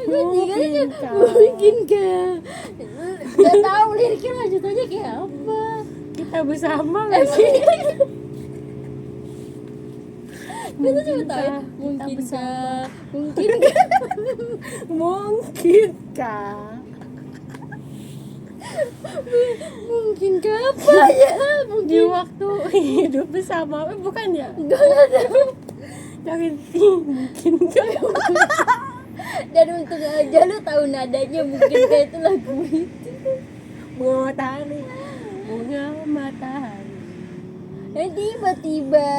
Mungkin kah? Gak tahu liriknya lanjutannya kayak apa. Kita bersama nggak sih? Kita cuma tahu mungkin kah? Mungkin Mungkinkah mungkin apa ya? di Mungkin waktu hidup bersama bukan ya? enggak tahu. Jangan mungkinkah Dan untung aja lu tahu nadanya, mungkin kayak itu lagu itu. bunga matahari, bunga matahari. Tiba-tiba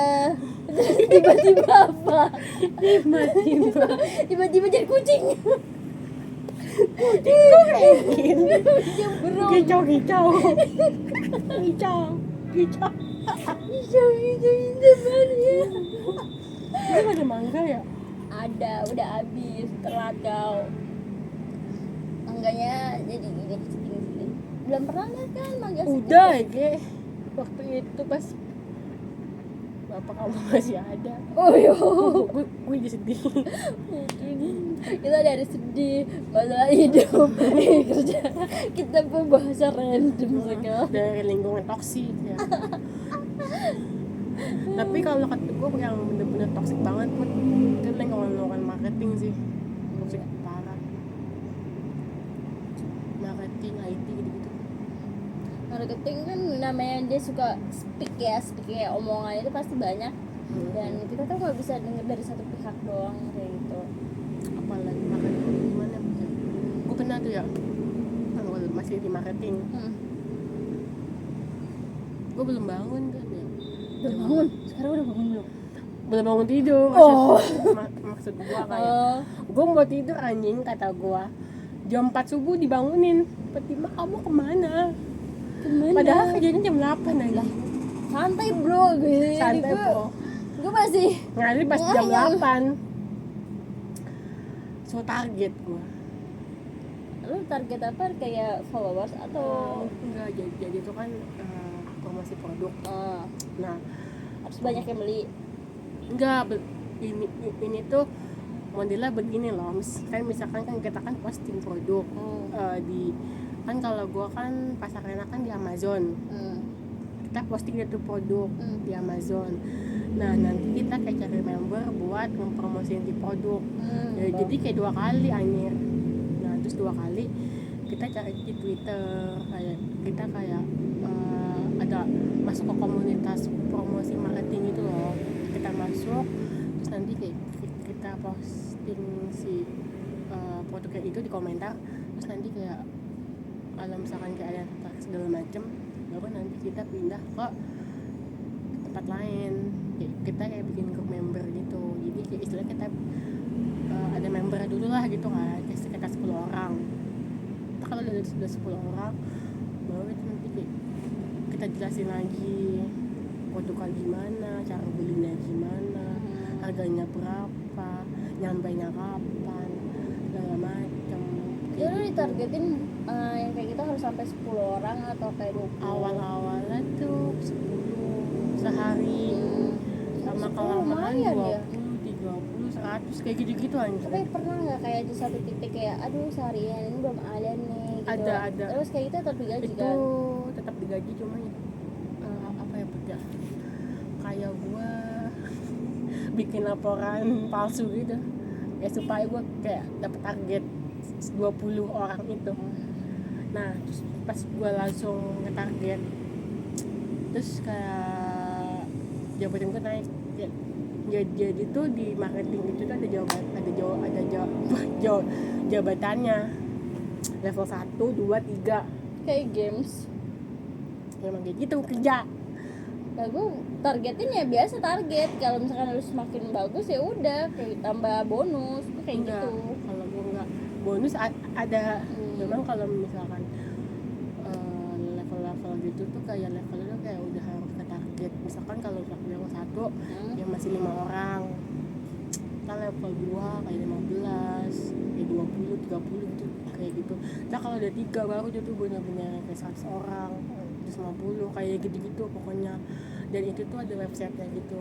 apa? Tiba-tiba Tiba-tiba jadi kucing. kok kayak gini? Yang berong. Kicau kicau Bisa ini ada mangga ya? ada, udah habis, telat kau. Mangganya jadi gini segini. Belum pernah lihat kan mangga segini? Udah Ge, waktu itu pas bapak kamu masih ada. Oh iya. Gue jadi sedih. Kita dari sedih, masalah hidup, kerja. Kita pun bahasa random sekali. Dari lingkungan toksik ya. Tapi kalau kata gue yang bener-bener toksik banget pun itu lingkungan marketing sih, toksik parah. Marketing, IT gitu-gitu. Marketing kan namanya dia suka speak ya omongan itu pasti banyak. Dan kita tuh nggak bisa denger dari satu pihak doang kayak gitu. Apalagi marketing gimana? Gue pernah tuh ya, kalau masih di marketing, gue belum bangun kan ya. Udah bangun? Sekarang udah bangun belum? Belum bangun tidur. Maksud gue kayak gue mau tidur anjing, kata gue jam 4 subuh dibangunin. Fatima kamu kemana? Padahal kerjanya jam 8 aja. Santai bro, gue. Santai bro. Gue masih Ngali pas jam 8. So target gue. Lu target apa, kayak followers atau Enggak, jadi itu kan promosi produk. Nah, harus banyak yang beli? enggak, ini tuh modelnya begini loh. Misalkan kan kita kan posting produk di kan, kalau gua kan pasarnya kan di Amazon. Kita posting itu produk di Amazon. Nah, nanti kita kayak cari member buat mempromosiin di produk. Jadi kayak 2 kali anjir. Nah, terus 2 kali kita cari di Twitter, kayak kita kayak ada masuk ke komunitas promosi marketing itu loh. Kita masuk, terus nanti kayak kita posting si produknya itu di komentar, terus nanti kayak kalau misalkan kayak ada segala macem, baru nanti kita pindah ke tempat lain. Kita kayak bikin grup member gitu. Jadi kayak istilahnya kita ada member dulu lah gitu kan, kayak sekitar 10 orang. Nah, kalau udah 10 orang, baru itu nanti kayak kita jelasin lagi produknya gimana, cara belinya gimana, harganya berapa, nyampainya kapan, segala macam. Jadi lu ditargetin yang kayak gitu harus sampai 10 orang atau kayak 20? Awal-awalnya tuh 10 sehari, sama kelamaan 20, 30, 100 kayak gitu-gitu aja. Tapi pernah nggak kayak di satu titik kayak aduh seharian ini belum ada nih gitu? Ada. Terus kayak gitu tetap digaji Itu kan? tetap digaji, cuma apa ya, beda kayak gua bikin laporan palsu gitu ya, supaya gua kayak dapet target 20 orang itu. Nah, terus pas gua langsung nge-target, terus kayak jabatan gua naik ya. Jadi tuh di marketing itu tuh ada jabatannya level 1, 2, 3 Kayak games. emang kayak gitu kerja. Nah gue targetin ya biasa target, kalau misalkan lu semakin bagus ya udah kayak tambah bonus. Gue kayak Enggak, gitu. kalau gue enggak bonus ada. Memang kalau misalkan level-level gitu tuh kayak levelnya kayak udah harus ke target. Misalkan kalau level 1 yang masih 5 orang, kita level 2 kayak 15, kayak 20, 30 gitu, kayak gitu. Nah kalau udah 3 baru dia tuh bener-bener kayak 100 orang, 150 kayak gitu-gitu pokoknya. Dan itu tuh ada websitenya gitu.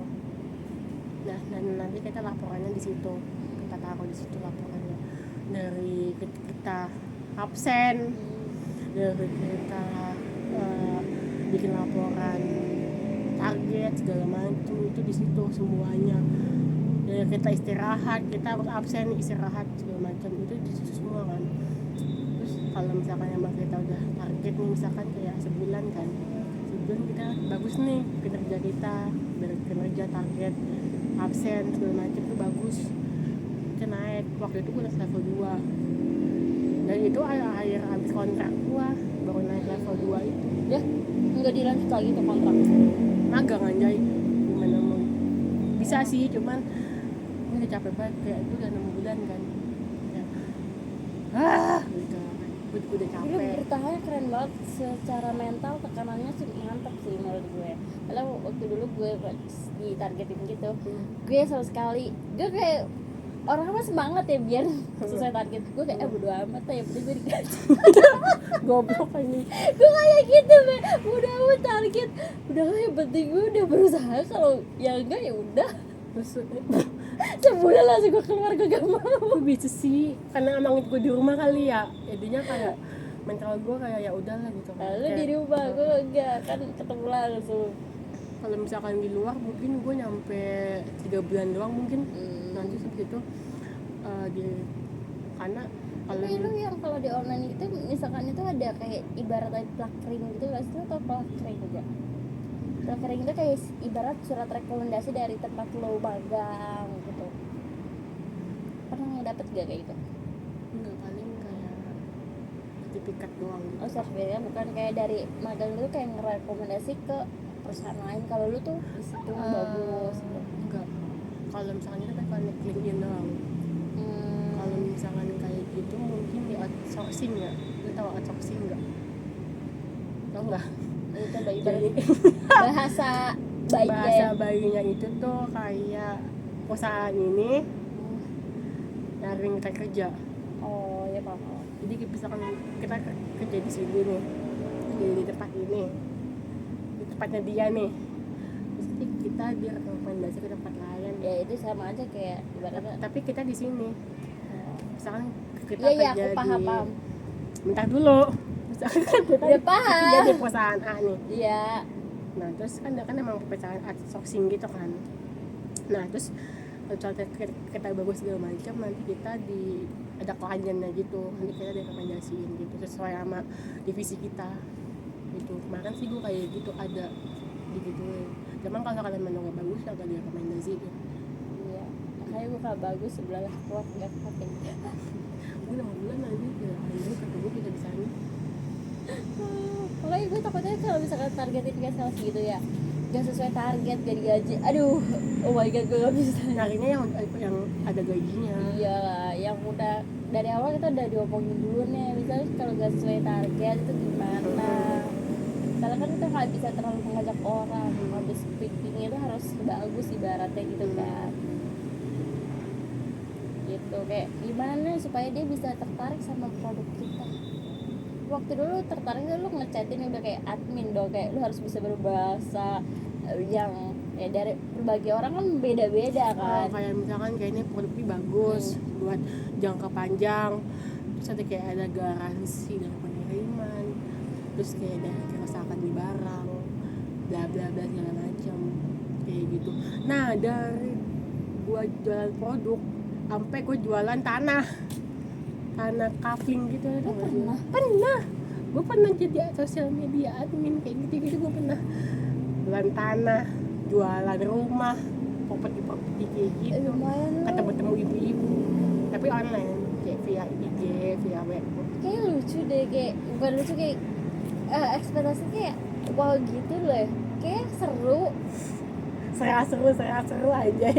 Nah, nanti kita laporannya di situ, kita taruh di situ laporannya. kita absen, dari kita bikin laporan target segala macam itu di situ semuanya. Dari kita istirahat, kita harus absen istirahat segala macam itu di situ semua kan. Terus kalau misalkan emang kita udah target nih, misalkan kayak sebulan kan, sebulan kita bagus nih kinerja kita, dari kinerja target absen segala macam itu bagus, kita naik. Waktu itu gue udah level 2 dan itu akhir habis kontrak gue baru naik level 2 itu. Ya nggak dilanjut lagi tuh kontrak. Magang anjay, gimana mau bisa sih, cuman gue udah capek banget, kayak itu udah 6 bulan kan ya. Gitu gue udah Dulu capek. bertahannya keren banget, secara mental tekanannya sih mantap sih menurut gue. Kalau waktu dulu gue ditargetin gitu, gue sama sekali, gue kayak orang mah semangat ya biar sesuai target. Gue kayak bodo amat lah, yang penting gue digaji. Goblok ini. Gue kayak gitu, bodo amat target, udah lah yang penting gue udah berusaha, kalau yang enggak ya udah. Terus Sebulan langsung gue keluar, gue gak mau. gue bisa sih karena emang gue di rumah kali ya, jadinya kayak mental gue kayak ya udahlah gitu kan. Lalu di rumah gue enggak kan ketemu langsung. Kalau misalkan di luar mungkin gue nyampe 3 bulan doang mungkin. Nanti seperti itu karena kalau Tapi lu yang kalau di online itu misalkan itu ada kayak ibaratnya plakring gitu nggak sih, atau plakring juga? Plakring itu kayak ibarat surat rekomendasi dari tempat lo magang gitu. Pernah dapet gak kayak gitu? enggak, paling kayak sertifikat doang gitu. Oh sertifikatnya bukan kayak dari magang itu kayak ngerekomendasi ke perusahaan lain kalau lu tuh di situ bagus gitu. Enggak, kalau misalnya kita kan LinkedIn doang. Kalau misalkan kayak gitu mungkin di outsourcing ya. Lu tahu outsourcing enggak? Tahu enggak? Itu ibarat bahasa bayinya itu tuh kayak perusahaan ini nyaring kita kerja. Oh ya paham. Jadi misalkan kita kerja di sini nih, di tempat ini, di tempatnya dia nih, terus kita direkomendasi ke tempat lain. Ya itu sama aja kayak ibaratnya. Tapi kita di sini, misalkan kita Iya kerja aku paham. bentar dulu, misalkan kita Udah paham. kerja di perusahaan A nih. Iya. Nah terus kan emang perusahaan outsourcing gitu kan. Nah terus kalau kita bagus segala macam, nanti kita ada kliennya gitu, nanti kita direkomendasiin gitu sesuai sama divisi kita gitu. Kemarin sih gue kayak gitu ada gitu. Cuman kalau kalian memang gak bagus agak direkomendasiin. Iya. Makanya gue gak bagus sebelah kuat nggak pakai. Gue 6 bulan aja ya, akhirnya ketemu kita di sana. Makanya gue takutnya kalau misalkan targetin kayak sales gitu ya, gak sesuai target, gak digaji. Aduh, oh my god, gue gak bisa. Nyarinya yang ada gajinya. Iya lah, yang udah dari awal kita udah diomongin dulu nih, misalnya kalau gak sesuai target itu gimana. Soalnya kan kita gak bisa terlalu mengajak orang, habis speaking itu harus bagus ibaratnya gitu kan. Gitu, kayak gimana supaya dia bisa tertarik sama produk kita. Waktu dulu tertariknya lu ngechatin udah kayak admin dong, kayak lu harus bisa berbahasa yang ya dari berbagai orang kan beda-beda kan. Kayak misalkan kayak ini produknya bagus buat jangka panjang, terus ada kayak ada garansi dari pengiriman, terus kayak ada kerusakan di barang, bla bla bla segala macam kayak gitu. Nah dari gua jualan produk sampai gua jualan tanah kafling gitu. Pernah gue pernah jadi sosial media admin kayak gitu gue pernah jualan tanah, jualan rumah, properti kayak gitu. Lumayan lah. Ketemu ibu-ibu tapi online kayak via IG, via web. Kayak lucu deh, kayak bukan lucu kayak ekspektasi kayak wow gitu loh, kayak seru aja.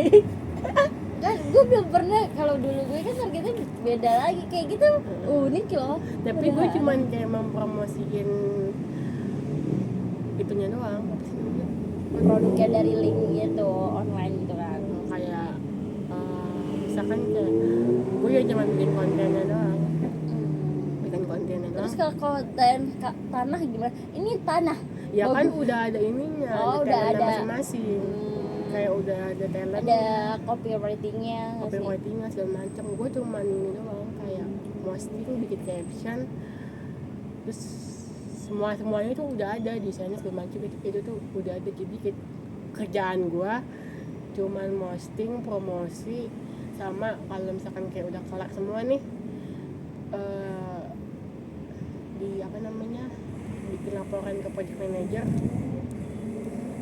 Kan gue belum pernah, kalau dulu gue kan targetnya beda lagi kayak gitu, unik loh. Tapi gue cuman kayak mempromosiin itunya doang, apa sih namanya, produknya dari link gitu online gitu kan. kayak misalkan kayak gue ya cuma bikin kontennya doang. Terus kalau konten tanah gimana? Ini tanah Ya kan udah ada ininya, Oh, ada udah talentnya ada. masing-masing. Kayak udah ada talent, ada copywritingnya nggak sih? copywritingnya segala macam. Gue cuma ini doang kayak posting, bikin caption, terus semuanya itu udah ada desainnya segala macam, itu tuh udah ada. Jadi kerjaan gue cuman posting, promosi, sama kalau misalkan kayak udah kelar semua nih di apa namanya, bikin laporan ke project manager.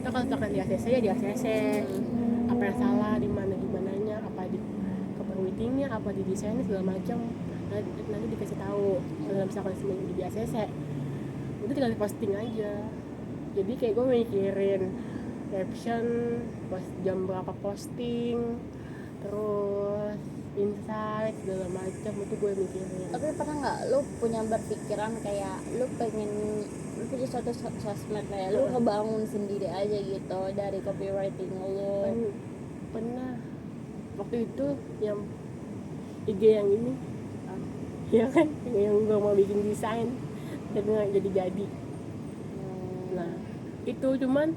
Itu kalau misalkan di ACC ya di ACC, apa yang salah di mana gimananya, apa di meetingnya, apa di desainnya segala macam, nanti dikasih tahu. Kalau misalkan seminggu di ACC udah tinggal posting aja. Jadi kayak gue mikirin caption, pas jam berapa posting, terus insight segala macam, itu gue mikirin. Tapi pernah nggak lu punya berpikiran kayak lu pengen lu punya suatu sosmed kayak lu ngebangun sendiri aja gitu dari copywriting lu? Pernah waktu itu yang IG yang ini, ya kan, yang gue mau bikin desain dan nggak jadi. Nah itu cuman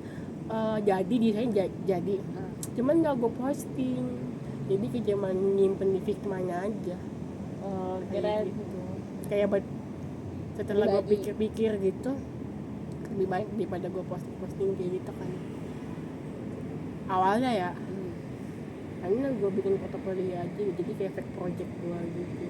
jadi desain jadi, cuman nggak gue posting. Jadi kayak cuman nyimpen di Figma-nya aja. Keren gitu. Kayak setelah gue pikir-pikir gitu, lebih baik daripada gue posting kayak gitu kan awalnya ya. Karena gue bikin portofolio aja, jadi kayak fake project gue gitu.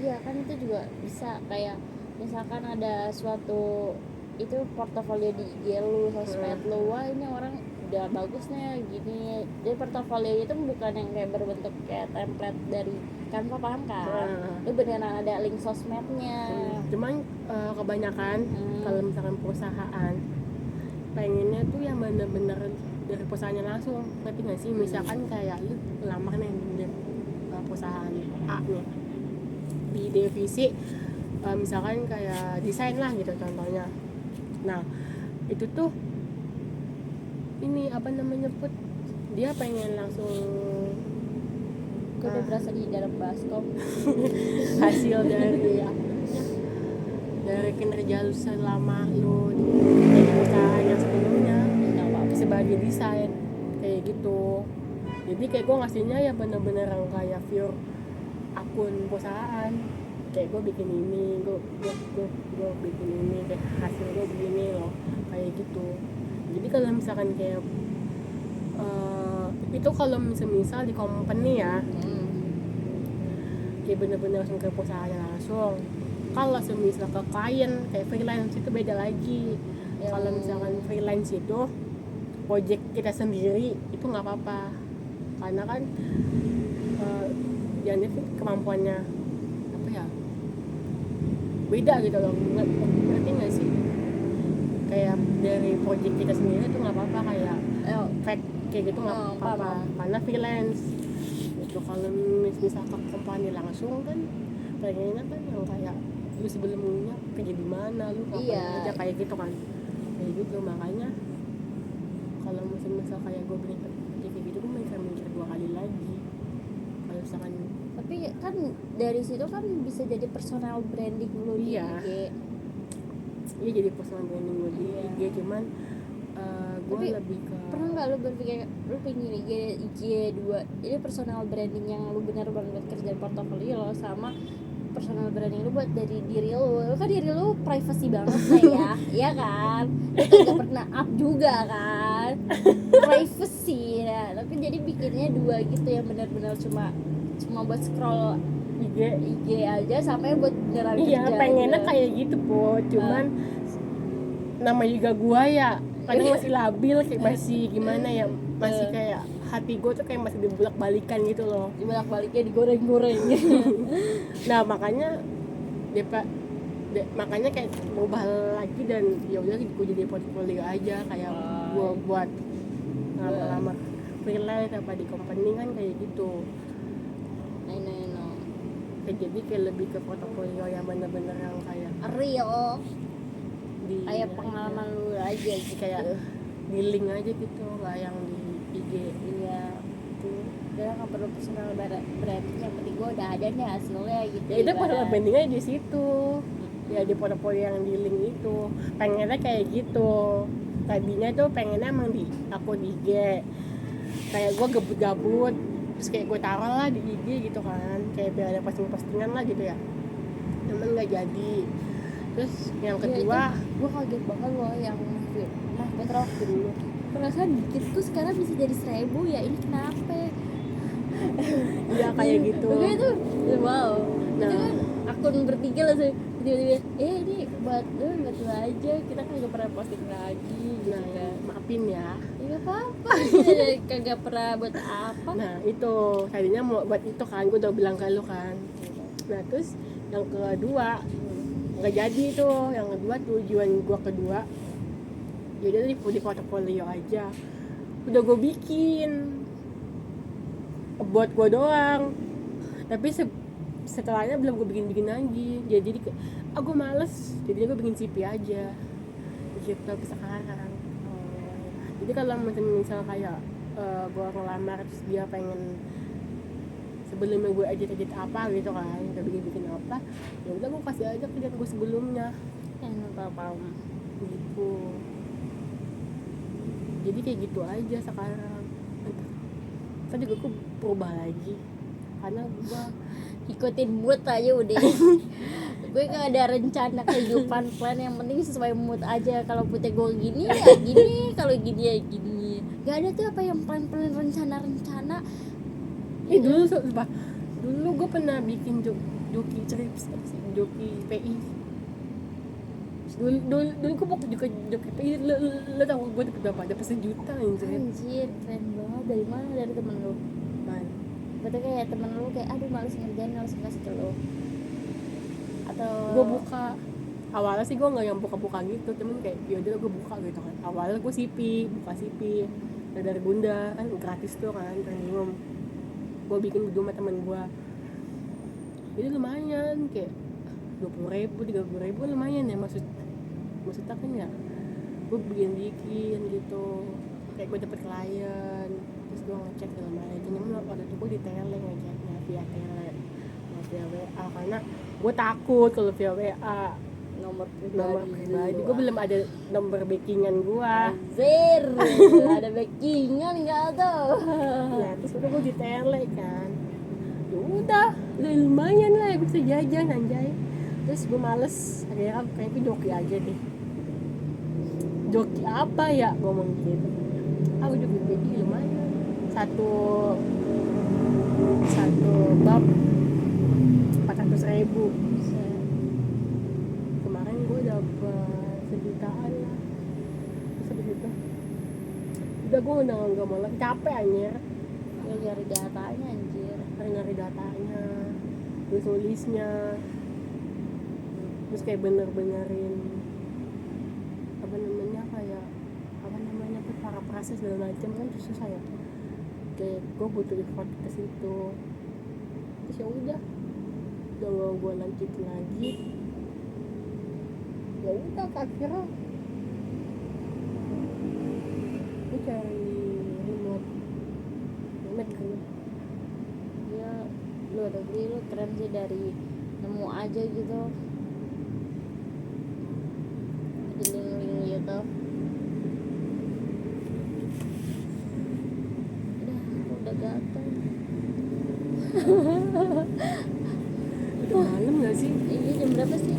Iya kan, itu juga bisa kayak misalkan ada suatu itu portofolio di IG lu, sosmed lu, wah ini orang udah bagus nih gini. Jadi portofolio itu bukan yang kayak berbentuk kayak template dari Canva, paham kan? Lu beneran ada link sosmednya. Cuman kebanyakan kalau misalkan perusahaan pengennya tuh yang bener-bener dari perusahaannya langsung, ngerti nggak sih? Misalkan kayak lu lamar nih di perusahaan A nih di divisi misalkan kayak desain lah gitu contohnya. Nah itu tuh ini apa namanya Put, dia pengen langsung gue udah berasa di dalam baskom. hasil dari apa namanya, dari kinerja lu selama lu di perusahaan yang sebelumnya sebagai desain kayak gitu. Jadi kayak gue ngasihnya ya bener-bener yang kayak view akun perusahaan, kayak gue bikin ini, gue bikin ini, kayak hasil gue begini loh, kayak gitu. Jadi kalau misalkan kayak itu kalau misal di company ya, kayak bener-bener langsung ke perusahaan langsung. Kalau semisal ke klien kayak freelance itu beda lagi. Kalau misalkan freelance itu project kita sendiri itu nggak apa-apa, karena kan yang itu kemampuannya apa ya, beda gitu loh, ngerti nggak sih? Kayak dari project kita sendiri itu nggak apa-apa, kayak fake kayak gitu nggak apa-apa, karena freelance itu. Kalau misalkan company langsung kan pengennya kan yang kayak lu sebelumnya kerja di mana, lu ngapain aja, kayak gitu kan, kayak gitu. Makanya kalau misal kayak gue bikin kayak gitu, gue mikir 2 kali lagi. Kalau misalkan, tapi kan dari situ kan bisa jadi personal branding lu di IG. Iya jadi personal branding gue di IG, cuman gue lebih ke, pernah nggak lu berpikir lu pengen IG 2, jadi personal branding yang lu benar-benar buat kerjaan portofolio lo, sama personal branding lu buat dari diri lu kan diri lu privacy banget ya. Iya kan, lu gak pernah up juga kan, privacy ya. Tapi jadi bikinnya 2 gitu yang benar-benar cuma buat scroll IG aja, sampai buat beneran kerja. Iya pengennya kayak gitu po, cuman nama juga gua ya kadang masih labil, kayak masih gimana ya, masih kayak hati gue tuh kayak masih dibolak-balikan gitu loh, dibolak-baliknya digoreng-goreng. nah makanya makanya kayak berubah lagi, dan ya udah gue jadi portfolio aja, kayak gue buat lama-lama freelance apa di company kan kayak gitu. I know. Jadi kayak lebih ke portfolio yang bener-bener yang kayak real, kayak ya, pengalaman lu aja gitu. Kayak di link aja gitu, nggak yang di IG. Iya tuh, udah nggak perlu personal branding, yang penting gue udah ada nih hasilnya gitu. Ya itu personal brandingnya di situ, ya di portfolio yang di link itu. Pengennya kayak gitu, tadinya tuh pengennya emang di akun IG, kayak gue gabut-gabut terus kayak gue taruh lah di IG gitu kan, kayak biar ada postingan lah gitu ya. cuman nggak jadi. Terus yang Ya, kedua gue kaget banget loh yang petrol dulu perasaan dikit tuh sekarang bisa jadi 1.000 ya, ini kenapa? ya kayak gitu. Oke itu wow. Nah. Itu kan akun bertiga langsung tiba-tiba ini buat lu aja, kita kan gak pernah posting lagi gitu Nah, kan. maafin ya. Ya gak apa-apa, kita kagak pernah buat apa. Nah itu tadinya mau buat itu kan, gue udah bilang ke lu kan. Nah terus yang kedua nggak jadi tuh. Yang kedua tujuan gue kedua jadi di portofolio aja udah gue bikin buat gue doang, tapi setelahnya belum gue bikin lagi. Jadi gue males, jadi gue bikin CV aja gitu sekarang. Jadi kalau misal kayak gue ngelamar terus dia pengen sebelumnya gue edit apa gitu kan, udah bikin apa, ya udah gue kasih aja kerjaan gue sebelumnya Paham. gitu. Jadi kayak gitu aja sekarang. Tadi juga gue berubah lagi karena gue Ikutin mood aja udah. Gue gak ada rencana kehidupan plan, yang penting sesuai mood aja. Kalau putih gue gini ya gini, kalau gini ya gini. Gak ada tuh apa yang plan rencana. Dulu gue pernah bikin joki trips, joki PI. Dulu gue mau joki PI, lo tau gue dapet berapa? Dapet 1 juta Anjir, keren banget. Dari mana? Dari temen lu? Man. Berarti kayak temen lu kayak aduh males ngerjain, langsung kasih ke lu. Atau Gue buka, awalnya sih gue nggak yang buka gitu, cuman kayak yaudah gue buka gitu kan. Awalnya gue buka CP dari Bunda kan gratis tuh kan, premium. Gue bikin berdua sama temen gue, jadi lumayan kayak 20.000, 30.000 lumayan ya, maksudnya kan ya gue bikin gitu, kayak gue dapet klien, terus gue ngecek segala macam. Cuman waktu itu gue di tele ngeceknya via tele, via WA, karena gue takut kalau via WA nomor nomor pribadi. pribadi. Gue belum ada nomor backingan gue. Anjir, ada backingan nggak tuh? Nah terus udah gue di tele kan, ya udah lumayan lah bisa jajan anjay. Terus gue males, akhirnya kayaknya joki aja deh. Joki apa ya, gue ngomong gitu. Gue joki PI lumayan, satu bab 400.000. Kemarin gue dapet 1 jutaan lah. Terus habis itu udah gue nggak mau lagi, capek anjir. Nyari datanya anjir. Nyari datanya, tulisnya, terus kayak bener-benerin apa namanya tuh para proses segala macam kan susah ya. Kayak gue butuh effort ke situ. Terus ya udah gue lanjutin lagi. Ya udah akhirnya gue cari remote kan. Ya luar negeri lu keren sih, dari nemu aja gitu di link gitu. Udah gatel. Udah malam gak sih? Ini jam berapa sih?